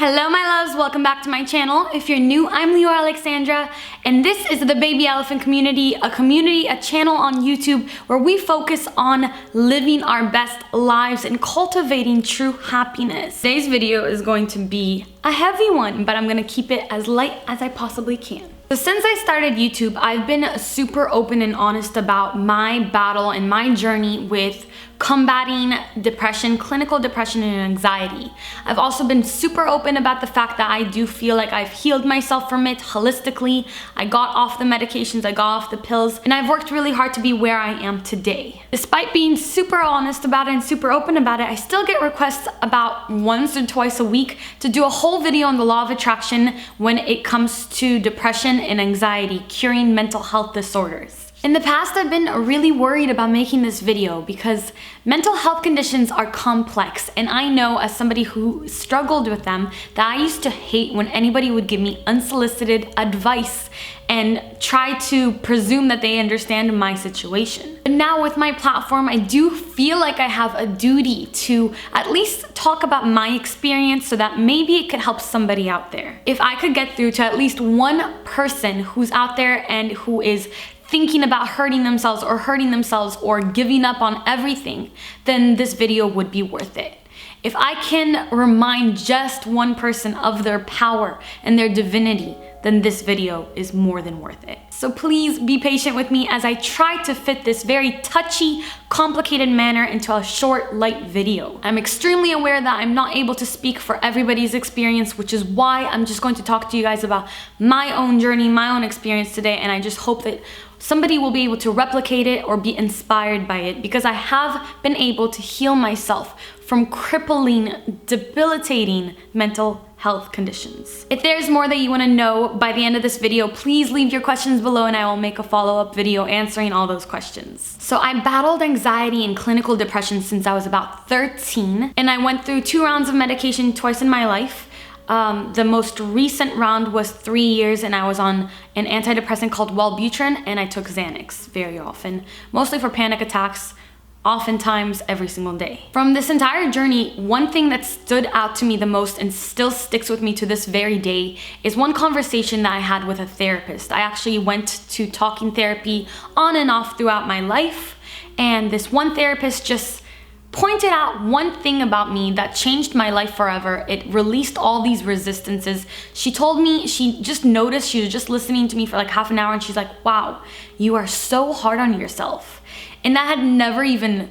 Hello my loves, welcome back to my channel. If you're new, I'm leeoralexandra, and this is the Baby Elephant Community, a channel on YouTube where we focus on living our best lives and cultivating true happiness. Today's video is going to be a heavy one, but I'm gonna keep it as light as I possibly can. So since I started YouTube, I've been super open and honest about my battle and my journey with combating depression, clinical depression and anxiety. I've also been super open about the fact that I do feel like I've healed myself from it holistically. I got off the medications, I got off the pills, and I've worked really hard to be where I am today. Despite being super honest about it and super open about it, I still get requests about once or twice a week to do a whole video on the law of attraction when it comes to depression and anxiety, curing mental health disorders. In the past, I've been really worried about making this video because mental health conditions are complex, and I know as somebody who struggled with them that I used to hate when anybody would give me unsolicited advice and try to presume that they understand my situation. But now with my platform, I do feel like I have a duty to at least talk about my experience so that maybe it could help somebody out there. If I could get through to at least one person who's out there and who is thinking about hurting themselves or giving up on everything, then this video would be worth it. If I can remind just one person of their power and their divinity, then this video is more than worth it. So please be patient with me as I try to fit this very touchy, complicated manner into a short, light video. I'm extremely aware that I'm not able to speak for everybody's experience, which is why I'm just going to talk to you guys about my own journey, my own experience today, and I just hope that somebody will be able to replicate it or be inspired by it, because I have been able to heal myself from crippling, debilitating mental health conditions. If there's more that you want to know by the end of this video, please leave your questions below and I will make a follow-up video answering all those questions. So I battled anxiety and clinical depression since I was about 13, and I went through 2 rounds of medication twice in my life. The most recent round was 3 years, and I was on an antidepressant called Wellbutrin, and I took Xanax very often, mostly for panic attacks, oftentimes every single day. From this entire journey, one thing that stood out to me the most and still sticks with me to this very day is one conversation that I had with a therapist. I actually went to talking therapy on and off throughout my life, and this one therapist just pointed out one thing about me that changed my life forever. It released all these resistances. She told me, she just noticed, she was just listening to me for like half an hour, and she's like, wow, you are so hard on yourself. And that had never even,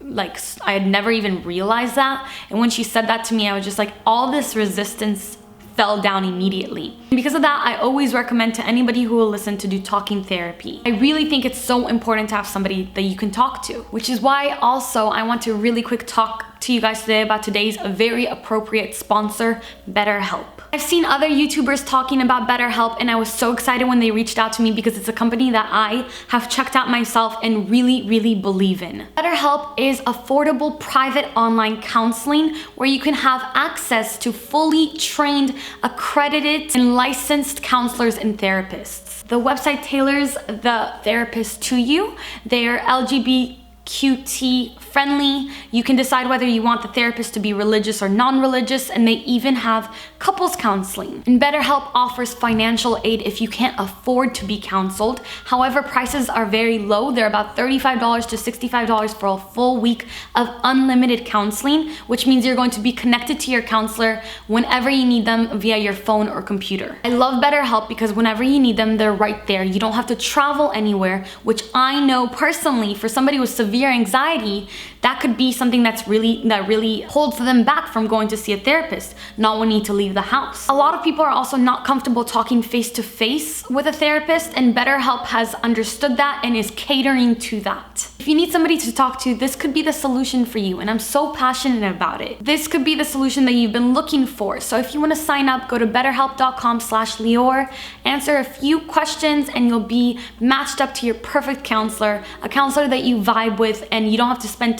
I had never even realized that. And when she said that to me, I was just like, all this resistance fell down immediately. And because of that, I always recommend to anybody who will listen to do talking therapy. I really think it's so important to have somebody that you can talk to, which is why also I want to really quick talk to you guys today about today's very appropriate sponsor, BetterHelp. I've seen other YouTubers talking about BetterHelp, and I was so excited when they reached out to me because it's a company that I have checked out myself and really believe in. BetterHelp is affordable private online counseling where you can have access to fully trained, accredited, and licensed counselors and therapists. The website tailors the therapist to you. They are LGBTQT friendly. You can decide whether you want the therapist to be religious or non-religious, and they even have couples counseling. And BetterHelp offers financial aid if you can't afford to be counseled. However, prices are very low. They're about $35 to $65 for a full week of unlimited counseling, which means you're going to be connected to your counselor whenever you need them via your phone or computer. I love BetterHelp because whenever you need them, they're right there. You don't have to travel anywhere, which I know personally for somebody with severe anxiety, that could be something that really holds them back from going to see a therapist, not wanting to leave the house. A lot of people are also not comfortable talking face to face with a therapist, and BetterHelp has understood that and is catering to that. If you need somebody to talk to, this could be the solution for you, and I'm so passionate about it. This could be the solution that you've been looking for. So if you want to sign up, go to betterhelp.com/Leeor, answer a few questions, and you'll be matched up to your perfect counselor, a counselor that you vibe with, and you don't have to spend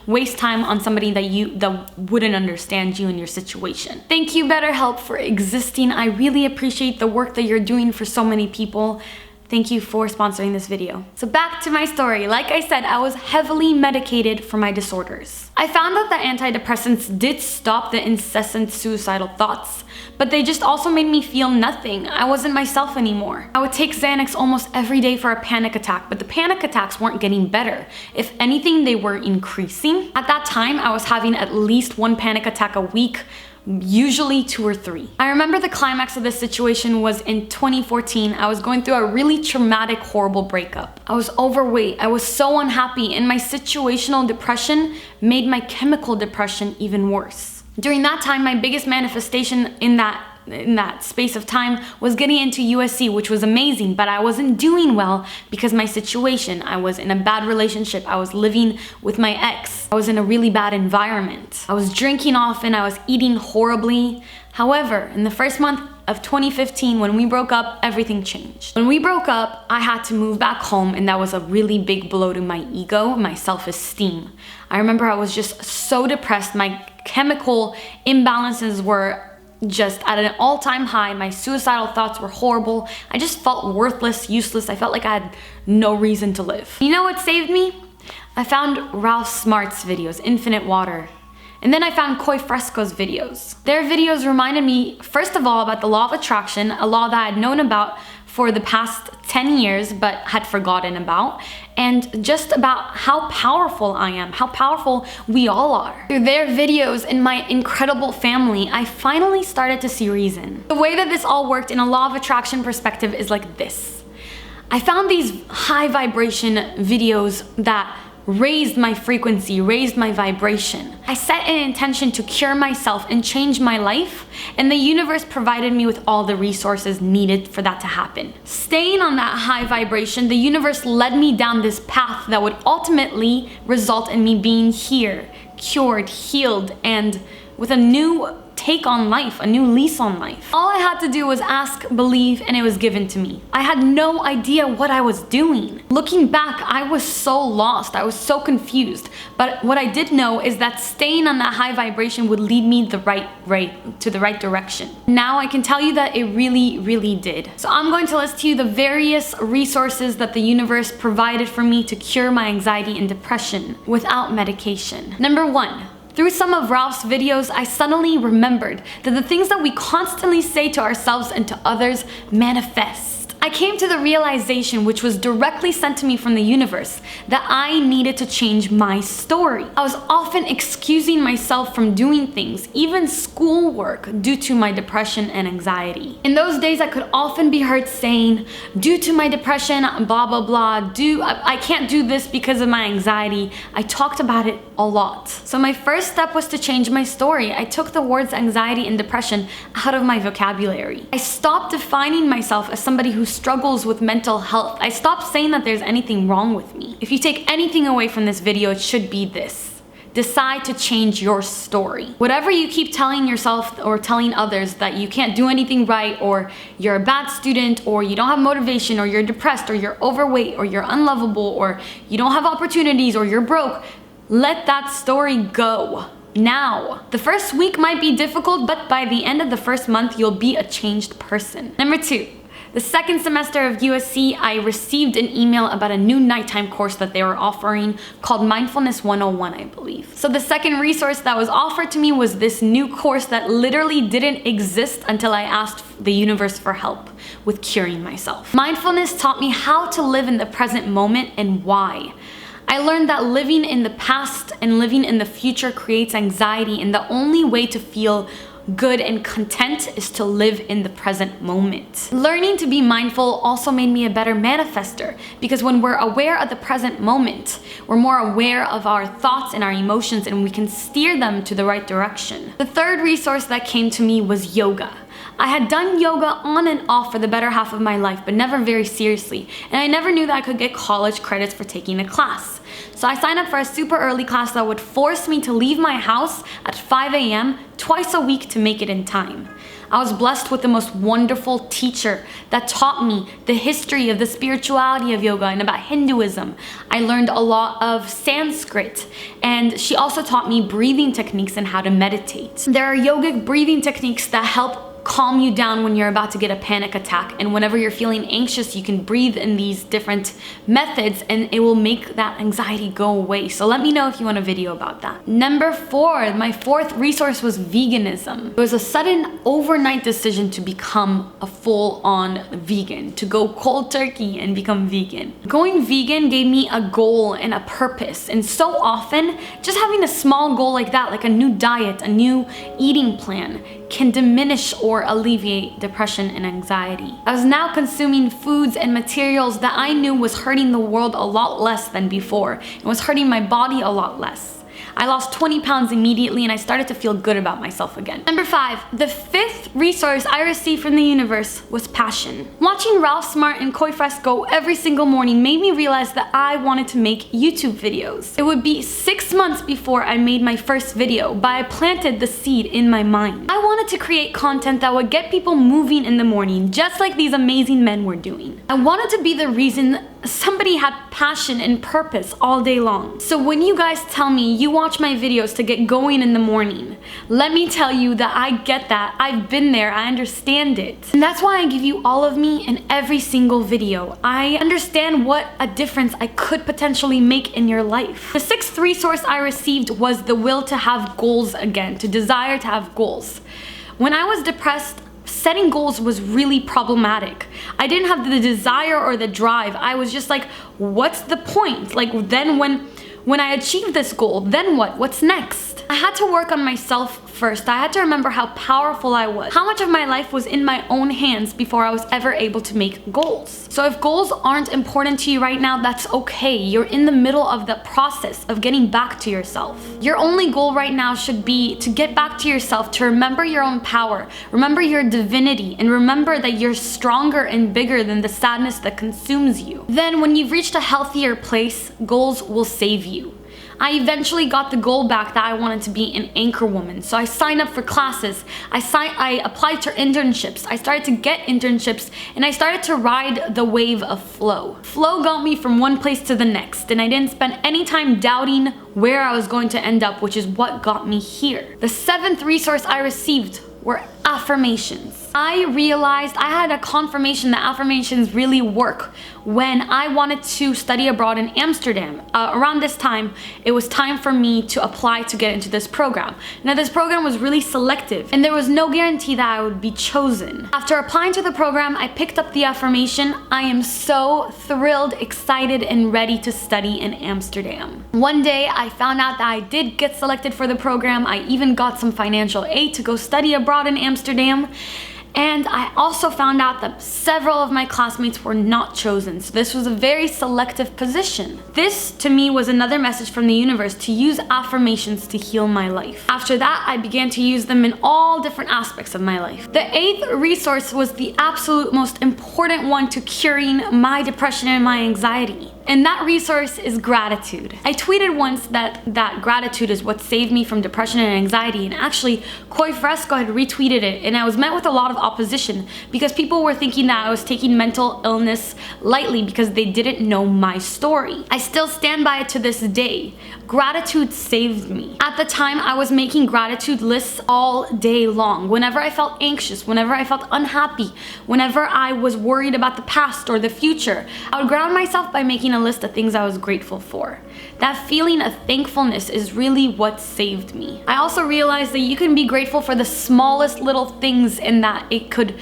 waste time on somebody that wouldn't understand you and your situation. Thank you, BetterHelp, for existing. I really appreciate the work that you're doing for so many people. Thank you for sponsoring this video. So back to my story. Like I said, I was heavily medicated for my disorders. I found out that antidepressants did stop the incessant suicidal thoughts, but they just also made me feel nothing. I wasn't myself anymore. I would take Xanax almost every day for a panic attack, but the panic attacks weren't getting better. If anything, they were increasing. At that time, I was having at least one panic attack a week, usually 2 or 3. I remember the climax of this situation was in 2014. I was going through a really traumatic, horrible breakup. I was overweight, I was so unhappy, and my situational depression made my chemical depression even worse. During that time, my biggest manifestation in that space of time was getting into USC, which was amazing, but I wasn't doing well because my situation. I was in a bad relationship. I was living with my ex. I was in a really bad environment. I was drinking often. I was eating horribly. However, in the first month of 2015, when we broke up, everything changed. When we broke up, I had to move back home, and that was a really big blow to my ego, my self-esteem. I remember I was just so depressed. My chemical imbalances were just at an all-time high. My suicidal thoughts were horrible. I just felt worthless, useless. I felt like I had no reason to live. You know what saved me? I found Ralph Smart's videos, Infinite Water. And then I found Koi Fresco's videos. Their videos reminded me, first of all, about the law of attraction, a law that I'd known about for the past 10 years but had forgotten about, and just about how powerful I am, how powerful we all are. Through their videos and my incredible family, I finally started to see reason. The way that this all worked in a law of attraction perspective is like this. I found these high vibration videos that raised my frequency, raised my vibration. I set an intention to cure myself and change my life, and the universe provided me with all the resources needed for that to happen. Staying on that high vibration, the universe led me down this path that would ultimately result in me being here, cured, healed, and with a new take on life, a new lease on life. All I had to do was ask, believe, and it was given to me. I had no idea what I was doing. Looking back, I was so lost. I was so confused. But what I did know is that staying on that high vibration would lead me to the right direction. Now I can tell you that it really, really did. So I'm going to list to you the various resources that the universe provided for me to cure my anxiety and depression without medication. Number 1. Through some of Ralph's videos, I suddenly remembered that the things that we constantly say to ourselves and to others manifest. I came to the realization, which was directly sent to me from the universe, that I needed to change my story. I was often excusing myself from doing things, even schoolwork, due to my depression and anxiety. In those days, I could often be heard saying, due to my depression, blah, blah, blah, I can't do this because of my anxiety. I talked about it a lot. So my first step was to change my story. I took the words anxiety and depression out of my vocabulary. I stopped defining myself as somebody who struggles with mental health. I stopped saying that there's anything wrong with me. If you take anything away from this video, it should be this. Decide to change your story. Whatever you keep telling yourself or telling others, that you can't do anything right, or you're a bad student, or you don't have motivation, or you're depressed, or you're overweight, or you're unlovable, or you don't have opportunities, or you're broke, let that story go. Now. The first week might be difficult, but by the end of the first month, you'll be a changed person. Number 2. The second semester of USC, I received an email about a new nighttime course that they were offering called Mindfulness 101, I believe. So the second resource that was offered to me was this new course that literally didn't exist until I asked the universe for help with curing myself. Mindfulness taught me how to live in the present moment and why. I learned that living in the past and living in the future creates anxiety, and the only way to feel good and content is to live in the present moment. Learning to be mindful also made me a better manifester, because when we're aware of the present moment, we're more aware of our thoughts and our emotions, and we can steer them to the right direction. The third resource that came to me was yoga. I had done yoga on and off for the better half of my life, but never very seriously, and I never knew that I could get college credits for taking a class. So I signed up for a super early class that would force me to leave my house at 5 a.m. twice a week to make it in time. I was blessed with the most wonderful teacher that taught me the history of the spirituality of yoga and about Hinduism. I learned a lot of Sanskrit, and she also taught me breathing techniques and how to meditate. There are yogic breathing techniques that help calm you down when you're about to get a panic attack. And whenever you're feeling anxious, you can breathe in these different methods and it will make that anxiety go away. So let me know if you want a video about that. Number 4, my 4th resource was veganism. It was a sudden overnight decision to become a full-on vegan, to go cold turkey and become vegan. Going vegan gave me a goal and a purpose. And so often, just having a small goal like that, like a new diet, a new eating plan, can diminish or alleviate depression and anxiety. I was now consuming foods and materials that I knew was hurting the world a lot less than before and was hurting my body a lot less. I lost 20 pounds immediately and I started to feel good about myself again. Number 5, the 5th resource I received from the universe was passion. Watching Ralph Smart and Koi Fresco every single morning made me realize that I wanted to make YouTube videos. It would be 6 months before I made my first video, but I planted the seed in my mind. I wanted to create content that would get people moving in the morning, just like these amazing men were doing. I wanted to be the reason somebody had passion and purpose all day long. So when you guys tell me you watch my videos to get going in the morning, let me tell you that I get that. I've been there, I understand it. And that's why I give you all of me in every single video. I understand what a difference I could potentially make in your life. The 6th resource I received was the will to have goals again, to desire to have goals. When I was depressed, setting goals was really problematic. I didn't have the desire or the drive. I was just like, what's the point? Like, then when I achieve this goal, then what? What's next? I had to work on myself first. I had to remember how powerful I was, how much of my life was in my own hands before I was ever able to make goals. So if goals aren't important to you right now, that's okay. You're in the middle of the process of getting back to yourself. Your only goal right now should be to get back to yourself, to remember your own power, remember your divinity, and remember that you're stronger and bigger than the sadness that consumes you. Then when you've reached a healthier place, goals will save you. I eventually got the goal back that I wanted to be an anchor woman. So I signed up for classes, I applied to internships, I started to get internships, and I started to ride the wave of flow. Flow got me from one place to the next, and I didn't spend any time doubting where I was going to end up, which is what got me here. The 7th resource I received were affirmations. I realized I had a confirmation that affirmations really work when I wanted to study abroad in Amsterdam. Around this time, it was time for me to apply to get into this program. Now, this program was really selective and there was no guarantee that I would be chosen. After applying to the program, I picked up the affirmation, I am so thrilled, excited, and ready to study in Amsterdam. One day, I found out that I did get selected for the program. I even got some financial aid to go study abroad in Amsterdam. And I also found out that several of my classmates were not chosen, so this was a very selective position. This, to me, was another message from the universe to use affirmations to heal my life. After that, I began to use them in all different aspects of my life. The 8th resource was the absolute most important one to curing my depression and my anxiety. And that resource is gratitude. I tweeted once that gratitude is what saved me from depression and anxiety, and actually Koi Fresco had retweeted it, and I was met with a lot of opposition because people were thinking that I was taking mental illness lightly because they didn't know my story. I still stand by it to this day. Gratitude saved me. At the time, I was making gratitude lists all day long. Whenever I felt anxious, whenever I felt unhappy, whenever I was worried about the past or the future, I would ground myself by making a list of things I was grateful for. That feeling of thankfulness is really what saved me. I also realized that you can be grateful for the smallest little things and that it could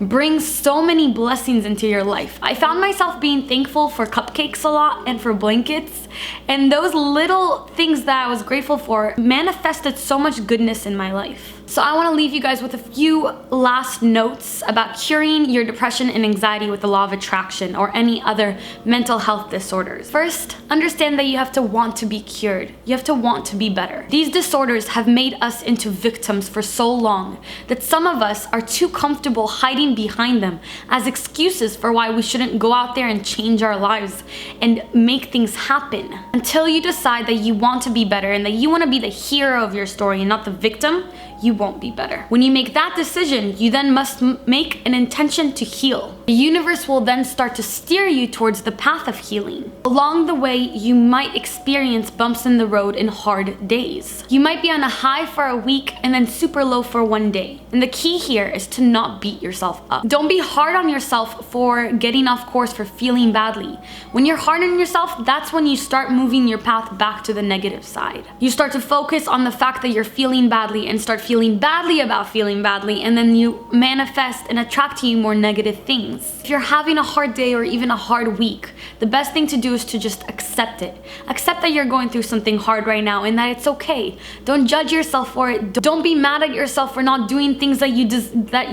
bring so many blessings into your life. I found myself being thankful for cupcakes a lot and for blankets, and those little things that I was grateful for manifested so much goodness in my life. So I want to leave you guys with a few last notes about curing your depression and anxiety with the law of attraction or any other mental health disorders. First, understand that you have to want to be cured. You have to want to be better. These disorders have made us into victims for so long that some of us are too comfortable hiding behind them as excuses for why we shouldn't go out there and change our lives and make things happen. Until you decide that you want to be better and that you want to be the hero of your story and not the victim, you won't be better. When you make that decision, you then must make an intention to heal. The universe will then start to steer you towards the path of healing. Along the way, you might experience bumps in the road and hard days. You might be on a high for a week and then super low for one day. And the key here is to not beat yourself up. Don't be hard on yourself for getting off course, for feeling badly. When you're hard on yourself, that's when you start moving your path back to the negative side. You start to focus on the fact that you're feeling badly and start feeling badly about feeling badly, and then you manifest and attract to you more negative things. If you're having a hard day or even a hard week, the best thing to do is to just accept it. Accept that you're going through something hard right now and that it's okay. Don't judge yourself for it. Don't be mad at yourself for not doing things that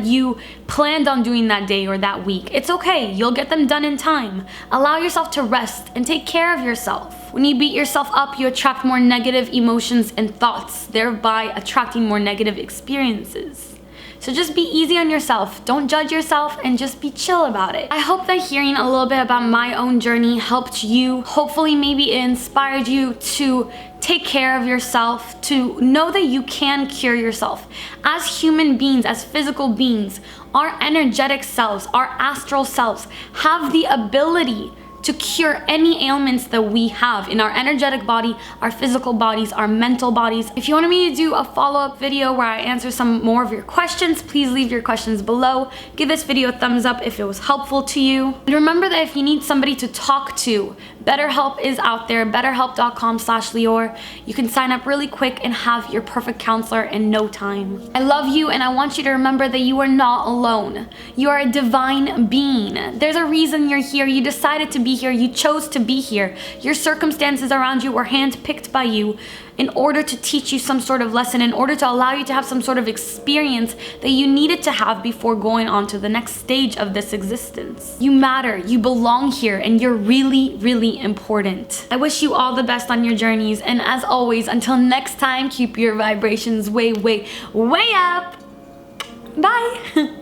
you planned on doing that day or that week. It's okay. You'll get them done in time. Allow yourself to rest and take care of yourself. When you beat yourself up, you attract more negative emotions and thoughts, thereby attracting more negative experiences. So just be easy on yourself, don't judge yourself, and just be chill about it. I hope that hearing a little bit about my own journey helped you. Hopefully maybe it inspired you to take care of yourself, to know that you can cure yourself. As human beings, as physical beings, our energetic selves, our astral selves have the ability to cure any ailments that we have in our energetic body, our physical bodies, our mental bodies. If you wanted me to do a follow-up video where I answer some more of your questions, please leave your questions below. Give this video a thumbs up if it was helpful to you. And remember that if you need somebody to talk to, BetterHelp is out there, betterhelp.com/Leeor. You can sign up really quick and have your perfect counselor in no time. I love you, and I want you to remember that you are not alone. You are a divine being. There's a reason you're here. You decided to be here. You chose to be here. Your circumstances around you were handpicked by you in order to teach you some sort of lesson, in order to allow you to have some sort of experience that you needed to have before going on to the next stage of this existence. You matter, you belong here, and you're really, really important. I wish you all the best on your journeys, and as always, until next time, keep your vibrations way, way, way up. Bye.